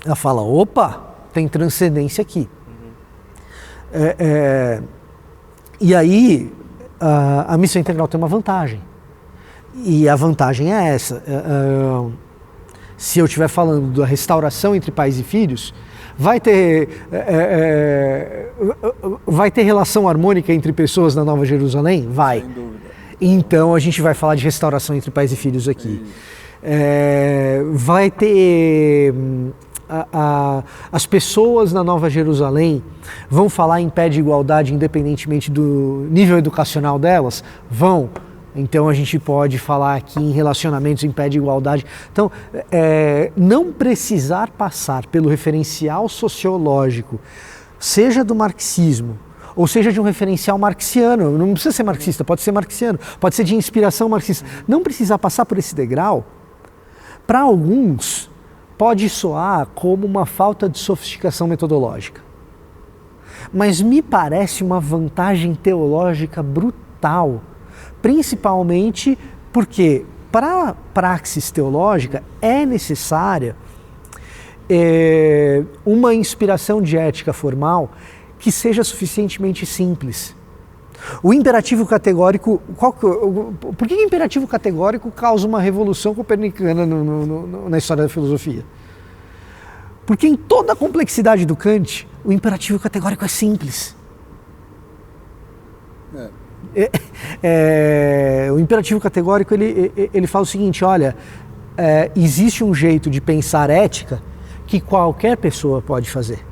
ela fala, opa, tem transcendência aqui. E aí, a missão integral tem uma vantagem. E a vantagem é essa. Se eu estiver falando da restauração entre pais e filhos, vai ter relação harmônica entre pessoas na Nova Jerusalém? Vai. Sem dúvida. Então a gente vai falar de restauração entre pais e filhos aqui. Vai ter... as pessoas na Nova Jerusalém vão falar em pé de igualdade independentemente do nível educacional delas? Vão. Então a gente pode falar aqui em relacionamentos em pé de igualdade. Então, não precisar passar pelo referencial sociológico, seja do marxismo, ou seja de um referencial marxiano, não precisa ser marxista, pode ser marxiano, pode ser de inspiração marxista. Não precisar passar por esse degrau, para alguns, pode soar como uma falta de sofisticação metodológica. Mas me parece uma vantagem teológica brutal, principalmente porque para a praxis teológica é necessária uma inspiração de ética formal que seja suficientemente simples. O imperativo categórico, por que o imperativo categórico causa uma revolução copernicana na história da filosofia? Porque em toda a complexidade do Kant, o imperativo categórico é simples. O imperativo categórico ele fala o seguinte, olha, existe um jeito de pensar ética que qualquer pessoa pode fazer.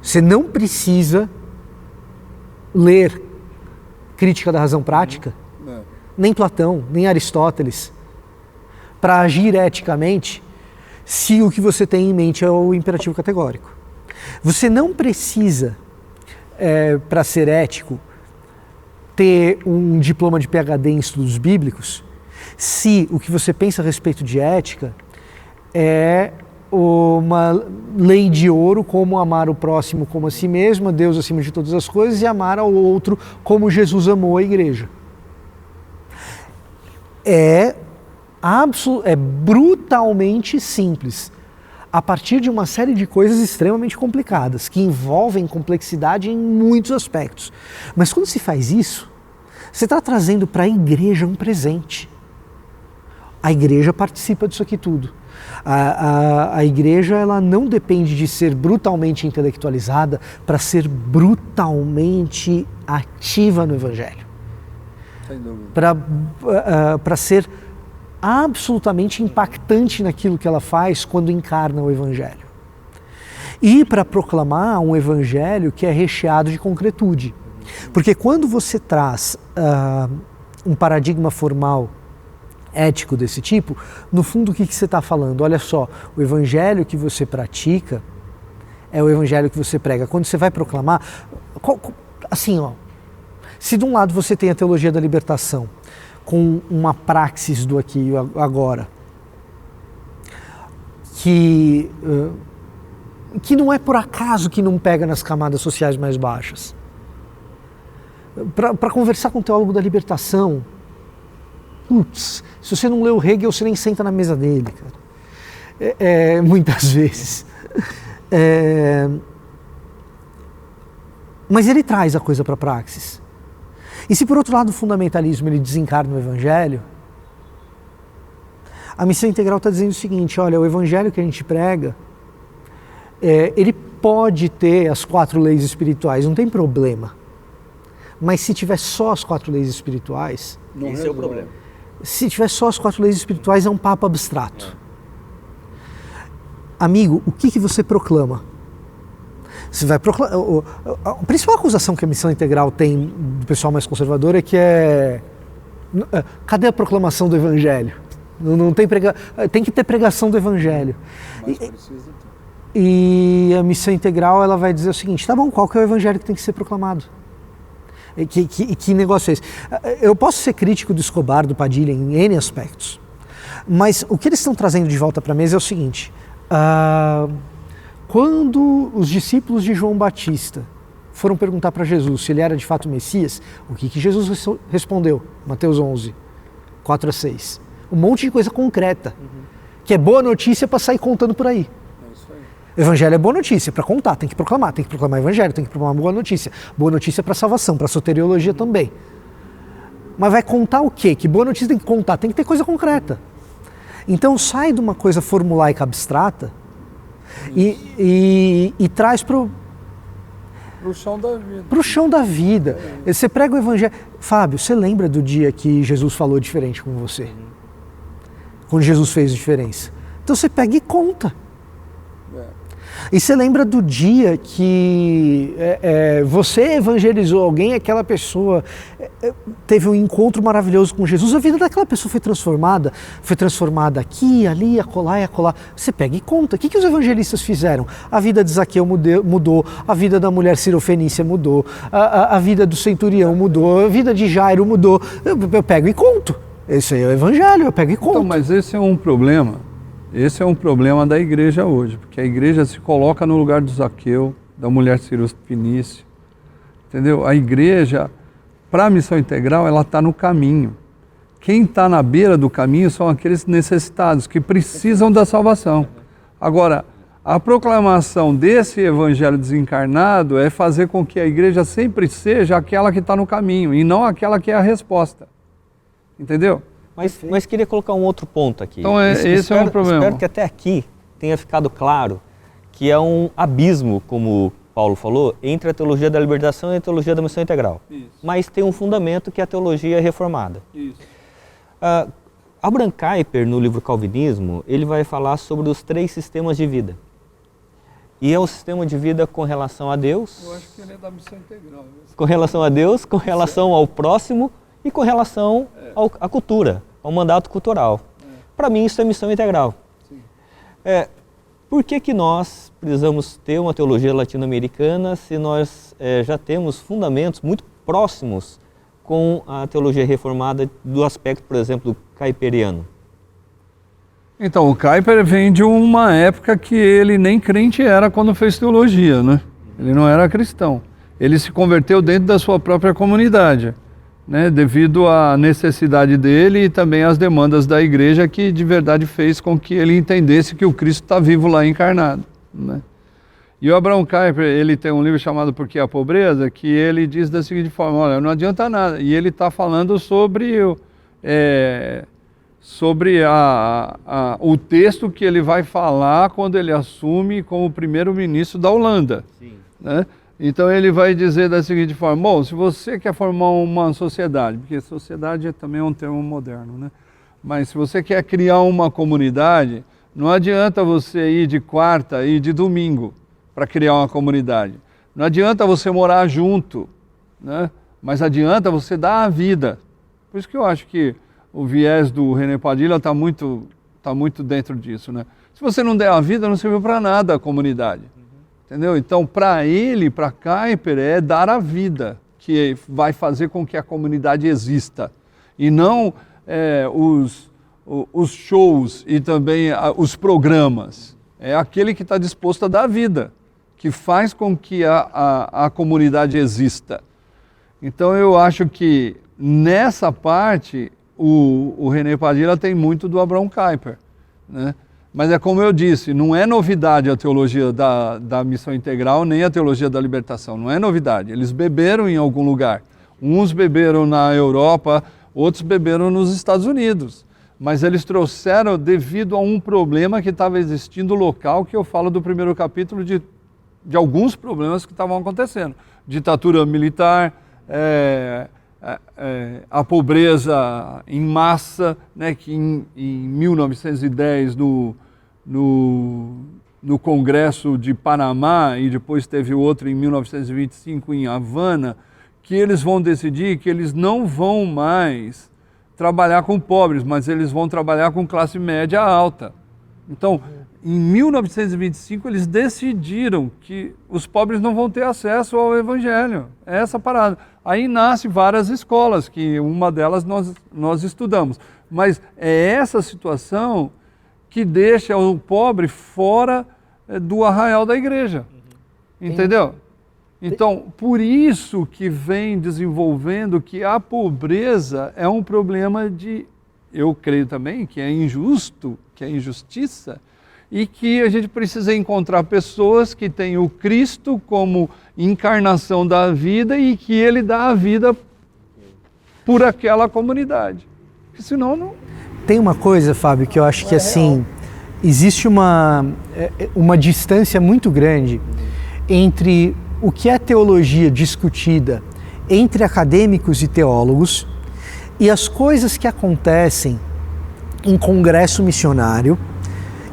Você não precisa ler Crítica da Razão Prática, nem Platão, nem Aristóteles, para agir eticamente, se o que você tem em mente é o imperativo categórico. Você não precisa, para ser ético, ter um diploma de PhD em estudos bíblicos, se o que você pensa a respeito de ética é uma lei de ouro, como amar o próximo como a si mesmo, a Deus acima de todas as coisas, e amar ao outro como Jesus amou a igreja. É brutalmente simples, a partir de uma série de coisas extremamente complicadas, que envolvem complexidade em muitos aspectos. Mas quando se faz isso, você está trazendo para a igreja um presente. A igreja participa disso aqui tudo. A igreja ela não depende de ser brutalmente intelectualizada para ser brutalmente ativa no Evangelho. Sem dúvida. Para ser absolutamente impactante naquilo que ela faz quando encarna o Evangelho. E para proclamar um Evangelho que é recheado de concretude. Porque quando você traz um paradigma formal ético desse tipo, no fundo o que você está falando? Olha só, o Evangelho que você pratica é o Evangelho que você prega. Quando você vai proclamar, assim, ó, se de um lado você tem a teologia da libertação, com uma praxis do aqui e agora, que não é por acaso que não pega nas camadas sociais mais baixas. Para conversar com o teólogo da libertação, putz, se você não leu Hegel, você nem senta na mesa dele, cara. Muitas vezes. Mas ele traz a coisa para a praxis. E se por outro lado o fundamentalismo ele desencarna o Evangelho, a missão integral está dizendo o seguinte, olha, o Evangelho que a gente prega, ele pode ter as 4 leis espirituais, não tem problema. Mas se tiver só as 4 leis espirituais... Esse é o problema. Se tiver só as 4 leis espirituais, é um papo abstrato. Amigo, o que você proclama? Você vai a principal acusação que a Missão Integral tem do pessoal mais conservador é que cadê a proclamação do Evangelho? Não tem tem que ter pregação do Evangelho. E a Missão Integral ela vai dizer o seguinte, tá bom, qual que é o Evangelho que tem que ser proclamado? Que negócio é esse? Eu posso ser crítico do Escobar, do Padilha, em N aspectos, mas o que eles estão trazendo de volta para a mesa é o seguinte, quando os discípulos de João Batista foram perguntar para Jesus se ele era de fato o Messias, o que Jesus respondeu? Mateus 11, 4-6. Um monte de coisa concreta, que é boa notícia para sair contando por aí. Evangelho é boa notícia para contar, tem que proclamar evangelho, tem que proclamar boa notícia para salvação, para soteriologia também. Mas vai contar o quê? Que boa notícia tem que contar? Tem que ter coisa concreta. Então sai de uma coisa formulaica abstrata e traz para o chão da vida. Para o chão da vida. Você prega o Evangelho. Fábio, você lembra do dia que Jesus falou diferente com você? Quando Jesus fez diferença. Então você pega e conta. E você lembra do dia que você evangelizou alguém, aquela pessoa teve um encontro maravilhoso com Jesus, a vida daquela pessoa foi transformada aqui, ali, acolá e acolá. Você pega e conta. O que os evangelistas fizeram? A vida de Zaqueu mudou, a vida da mulher cirofenícia mudou, a vida do centurião mudou, a vida de Jairo mudou. Eu pego e conto. Esse aí é o Evangelho, eu pego e conto. Então, mas esse é um problema. Esse é um problema da igreja hoje, porque a igreja se coloca no lugar do Zaqueu, da mulher cirofenícia, entendeu? A igreja, para a missão integral, ela está no caminho. Quem está na beira do caminho são aqueles necessitados, que precisam da salvação. Agora, a proclamação desse evangelho desencarnado é fazer com que a igreja sempre seja aquela que está no caminho, e não aquela que é a resposta. Entendeu? Mas queria colocar um outro ponto aqui. Então esse é um problema. Espero que até aqui tenha ficado claro que é um abismo, como Paulo falou, entre a teologia da libertação e a teologia da missão integral. Isso. Mas tem um fundamento que é a teologia reformada. Isso. Abraham Kuyper, no livro Calvinismo, ele vai falar sobre os 3 sistemas de vida. E é o sistema de vida com relação a Deus. Eu acho que ele é da missão integral. Com relação a Deus, com relação ao próximo e com relação à cultura, ao mandato cultural. Para mim isso é missão integral. Por que nós precisamos ter uma teologia latino-americana se nós já temos fundamentos muito próximos com a teologia reformada do aspecto, por exemplo, do kuyperiano? Então, o Kuyper vem de uma época que ele nem crente era quando fez teologia, né? Ele não era cristão. Ele se converteu dentro da sua própria comunidade, né, devido à necessidade dele e também às demandas da igreja, que de verdade fez com que ele entendesse que o Cristo está vivo lá encarnado, né? E o Abraham Kuyper, ele tem um livro chamado Por que a Pobreza, que ele diz da seguinte forma, olha, não adianta nada, e ele está falando sobre o texto que ele vai falar quando ele assume como primeiro-ministro da Holanda, né? Então ele vai dizer da seguinte forma, bom, se você quer formar uma sociedade, porque sociedade também é um termo moderno, né? Mas se você quer criar uma comunidade, não adianta você ir de quarta e de domingo para criar uma comunidade. Não adianta você morar junto, né? Mas adianta você dar a vida. Por isso que eu acho que o viés do René Padilha está muito dentro disso, né? Se você não der a vida, não serviu para nada a comunidade. Entendeu? Então, para ele, para Kuyper, é dar a vida que vai fazer com que a comunidade exista. E não os shows e também os programas. É aquele que está disposto a dar a vida, que faz com que a comunidade exista. Então, eu acho que nessa parte, o René Padilha tem muito do Abraham Kuyper, né? Mas é como eu disse, não é novidade a teologia da missão integral, nem a teologia da libertação, não é novidade. Eles beberam em algum lugar. Uns beberam na Europa, outros beberam nos Estados Unidos. Mas eles trouxeram devido a um problema que estava existindo local, que eu falo do primeiro capítulo de alguns problemas que estavam acontecendo. Ditadura militar, a pobreza em no 1910, no Congresso de Panamá e depois teve outro em 1925 em Havana, que eles vão decidir que eles não vão mais trabalhar com pobres, mas eles vão trabalhar com classe média alta. Então, em 1925, eles decidiram que os pobres não vão ter acesso ao Evangelho. É essa parada. Aí nasce várias escolas, que uma delas nós estudamos. Mas é essa situação que deixa o pobre fora do arraial da igreja. Entendeu? Então, por isso que vem desenvolvendo que a pobreza é um problema de, eu creio também, que é injusto, que é injustiça, e que a gente precisa encontrar pessoas que têm o Cristo como encarnação da vida e que ele dá a vida por aquela comunidade. Porque senão não... Tem uma coisa, Fábio, que eu acho que assim, existe uma distância muito grande entre o que é teologia discutida entre acadêmicos e teólogos e as coisas que acontecem em congresso missionário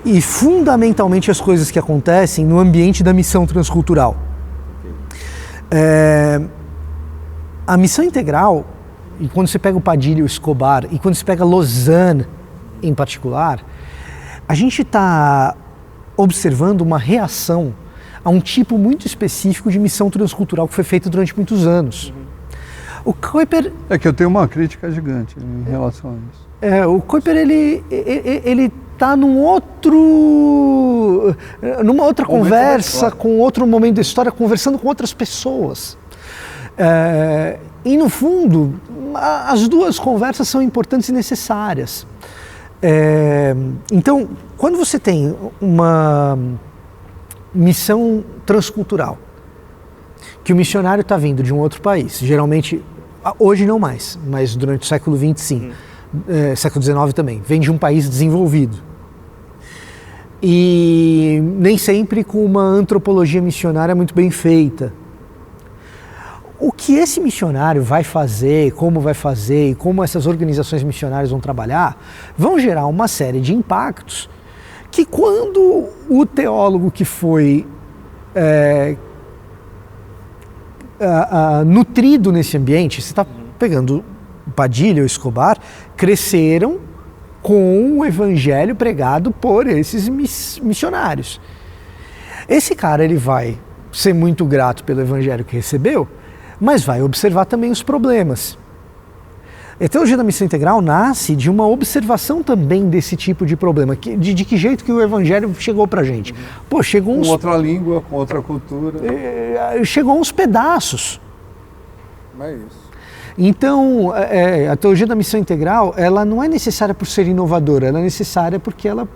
e fundamentalmente as coisas que acontecem no ambiente da missão transcultural. A missão integral, e quando você pega o Padilha e o Escobar, e quando você pega Lausanne em particular, a gente está observando uma reação a um tipo muito específico de missão transcultural que foi feita durante muitos anos. O Kuyper... É que eu tenho uma crítica gigante em relação a isso. O Kuyper, ele está numa outra conversa, com outro momento da história, conversando com outras pessoas. E no fundo, as duas conversas são importantes e necessárias. Então, quando você tem uma missão transcultural, que o missionário está vindo de um outro país, geralmente, hoje não mais, mas durante o século XX sim, século XIX também, vem de um país desenvolvido. E nem sempre com uma antropologia missionária muito bem feita. O que esse missionário vai fazer, como vai fazer e como essas organizações missionárias vão trabalhar, vão gerar uma série de impactos que quando o teólogo que foi nutrido nesse ambiente, você está pegando Padilha ou Escobar, cresceram com o evangelho pregado por esses missionários. Esse cara, ele vai ser muito grato pelo evangelho que recebeu, mas vai observar também os problemas. A teologia da missão integral nasce de uma observação também desse tipo de problema. De que jeito que o evangelho chegou pra gente? Pô, chegou uns... Com outra língua, com outra cultura. Chegou uns pedaços. É isso. Então, a teologia da missão integral, ela não é necessária por ser inovadora, ela é necessária porque ela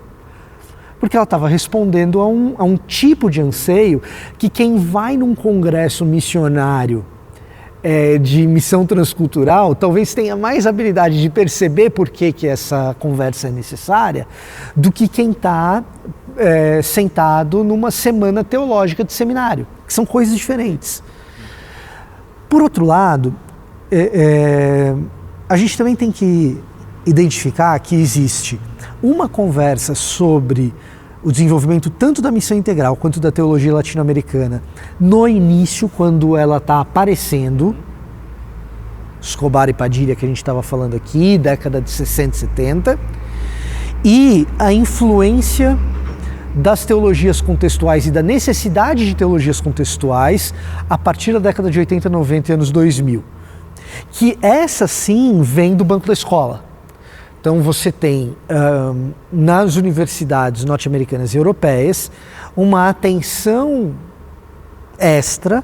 estava respondendo a um tipo de anseio que quem vai num congresso missionário de missão transcultural talvez tenha mais habilidade de perceber por que essa conversa é necessária do que quem está sentado numa semana teológica de seminário, que são coisas diferentes. Por outro lado, a gente também tem que identificar que existe uma conversa sobre o desenvolvimento tanto da missão integral quanto da teologia latino-americana no início, quando ela está aparecendo, Escobar e Padilha, que a gente estava falando aqui, década de 60 e 70, e a influência das teologias contextuais e da necessidade de teologias contextuais a partir da década de 80, 90 e anos 2000. Que essa sim vem do banco da escola. Então você tem nas universidades norte-americanas e europeias uma atenção extra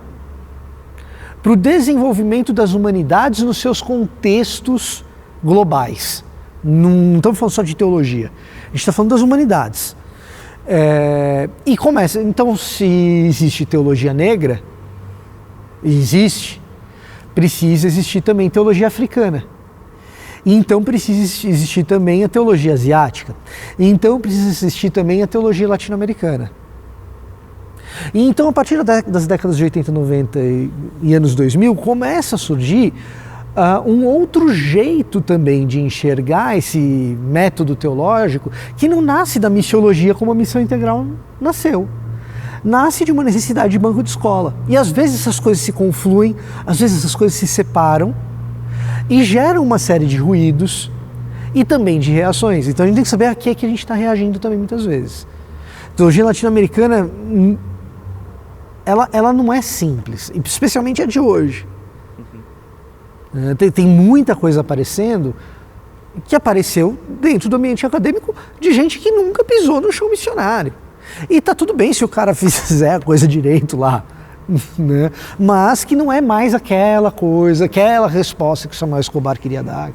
para o desenvolvimento das humanidades nos seus contextos globais. Não estamos falando só de teologia, a gente está falando das humanidades. E começa, então, se existe teologia negra, precisa existir também teologia africana. E então precisa existir também a teologia asiática. E então precisa existir também a teologia latino-americana. E então, a partir das décadas de 80, 90 e anos 2000, começa a surgir um outro jeito também de enxergar esse método teológico que não nasce da missiologia como a missão integral nasceu. Nasce de uma necessidade de banco de escola. E às vezes essas coisas se confluem, às vezes essas coisas se separam e geram uma série de ruídos e também de reações. Então a gente tem que saber a que é que a gente está reagindo também muitas vezes. A teologia latino-americana, ela não é simples, especialmente a de hoje. Tem muita coisa aparecendo que apareceu dentro do ambiente acadêmico de gente que nunca pisou no chão missionário. E tá tudo bem se o cara fizer a coisa direito lá, né? Mas que não é mais aquela coisa, aquela resposta que o Samuel Escobar queria dar.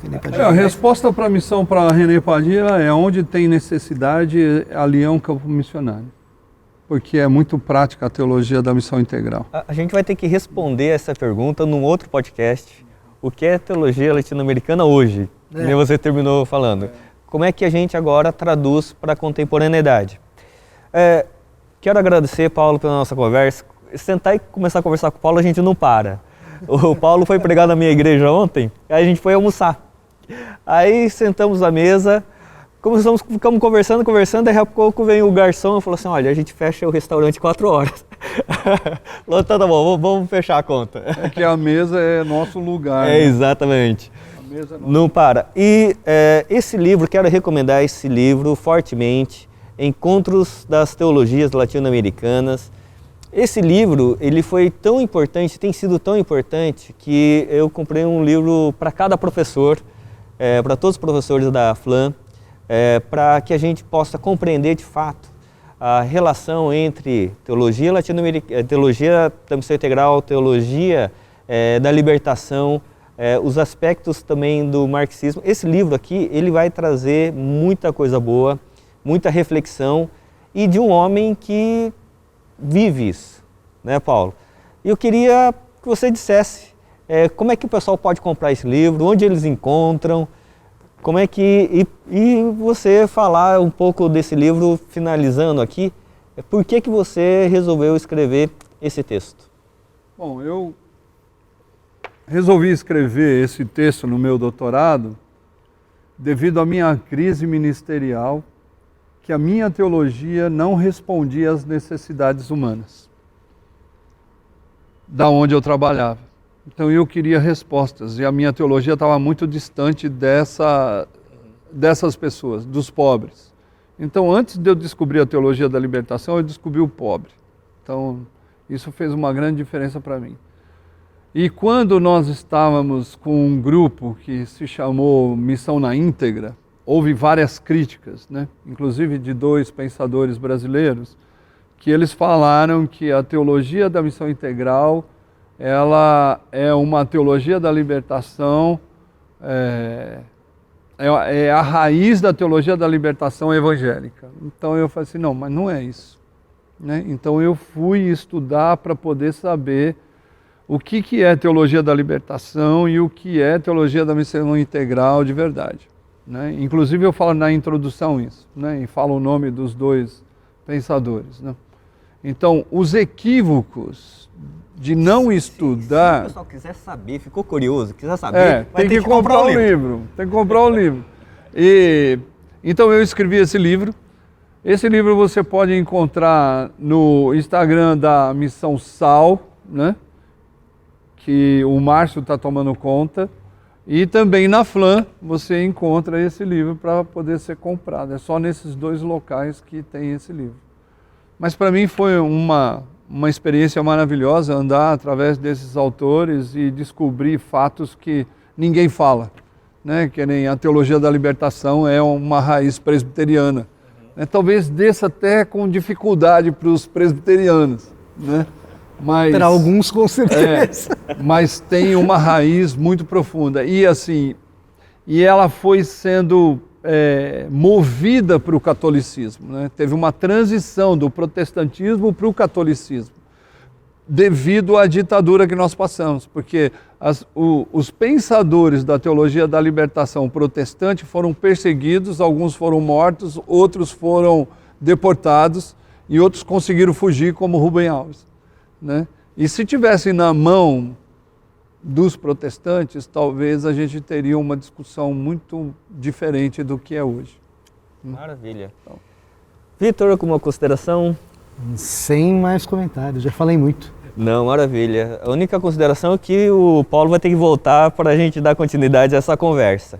A resposta para a missão para René Padilha é onde tem necessidade, ali é um campo missionário. Porque é muito prática a teologia da missão integral. A gente vai ter que responder essa pergunta num outro podcast. O que é teologia latino-americana hoje? Como você terminou falando. Como é que a gente agora traduz para a contemporaneidade? Quero agradecer, Paulo, pela nossa conversa. Sentar e começar a conversar com o Paulo, a gente não para. O Paulo foi pregar na minha igreja ontem, aí a gente foi almoçar. Aí sentamos à mesa, ficamos conversando, daqui a pouco vem o garçom e falou assim, olha, a gente fecha o restaurante 4 horas. Então tá bom, vamos fechar a conta. É que a mesa é nosso lugar. Né? Exatamente. A mesa é não para. E esse livro, quero recomendar esse livro fortemente, Encontros das Teologias Latino-Americanas. Esse livro, ele foi tão importante, tem sido tão importante, que eu comprei um livro para cada professor, para todos os professores da FLAM, para que a gente possa compreender de fato a relação entre teologia latino-americana, teologia da missão integral, teologia da libertação, os aspectos também do marxismo. Esse livro aqui, ele vai trazer muita coisa boa, muita reflexão e de um homem que vive isso, né, Paulo? E eu queria que você dissesse como é que o pessoal pode comprar esse livro, onde eles encontram, como é que... E você falar um pouco desse livro, finalizando aqui, por que você resolveu escrever esse texto? Bom, eu resolvi escrever esse texto no meu doutorado devido à minha crise ministerial, que a minha teologia não respondia às necessidades humanas, da onde eu trabalhava. Então eu queria respostas, e a minha teologia estava muito distante dessas pessoas, dos pobres. Então antes de eu descobrir a teologia da libertação, eu descobri o pobre. Então isso fez uma grande diferença para mim. E quando nós estávamos com um grupo que se chamou Missão na Íntegra, houve várias críticas, né? Inclusive de 2 pensadores brasileiros, que eles falaram que a teologia da missão integral, ela é uma teologia da libertação, é a raiz da teologia da libertação evangélica. Então eu falei assim, não, mas não é isso, né? Então eu fui estudar para poder saber o que é teologia da libertação e o que é teologia da missão integral de verdade. Né? Inclusive eu falo na introdução isso, né? E falo o nome dos 2 pensadores. Né? Então, os equívocos de não estudar... Se o pessoal quiser saber, ficou curioso, quiser saber, vai tem ter que comprar o livro. Tem que comprar o livro. Então eu escrevi esse livro. Esse livro você pode encontrar no Instagram da Missão Sal, né? Que o Márcio está tomando conta. E também na FLAM você encontra esse livro para poder ser comprado. É só nesses 2 locais que tem esse livro. Mas para mim foi uma experiência maravilhosa andar através desses autores e descobrir fatos que ninguém fala. Né? Que nem a teologia da libertação é uma raiz presbiteriana. Talvez desça até com dificuldade para os presbiterianos. Né? Para alguns, com certeza. Mas tem uma raiz muito profunda. E assim, ela foi sendo movida para o catolicismo. Né? Teve uma transição do protestantismo para o catolicismo, devido à ditadura que nós passamos. Porque os pensadores da teologia da libertação protestante foram perseguidos, alguns foram mortos, outros foram deportados e outros conseguiram fugir, como Rubem Alves. Né? E se tivesse na mão dos protestantes, talvez a gente teria uma discussão muito diferente do que é hoje. Maravilha. Vitor, alguma consideração? Sem mais comentários, já falei muito. Não, maravilha. A única consideração é que o Paulo vai ter que voltar para a gente dar continuidade a essa conversa.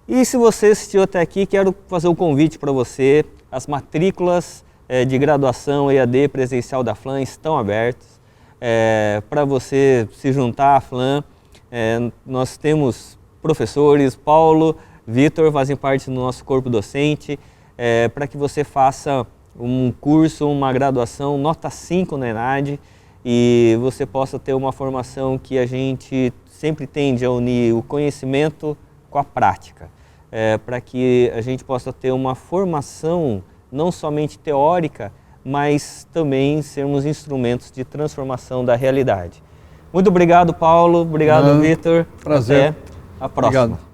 E se você assistiu até aqui, quero fazer um convite para você. As matrículas de graduação EAD presencial da FLAM estão abertas. Para você se juntar à FLAM, nós temos professores, Paulo, Vitor fazem parte do nosso corpo docente, para que você faça um curso, uma graduação nota 5 na ENAD e você possa ter uma formação que a gente sempre tende a unir o conhecimento com a prática, para que a gente possa ter uma formação não somente teórica, mas também sermos instrumentos de transformação da realidade. Muito obrigado, Paulo. Obrigado, Vitor. Prazer. Até a próxima. Obrigado.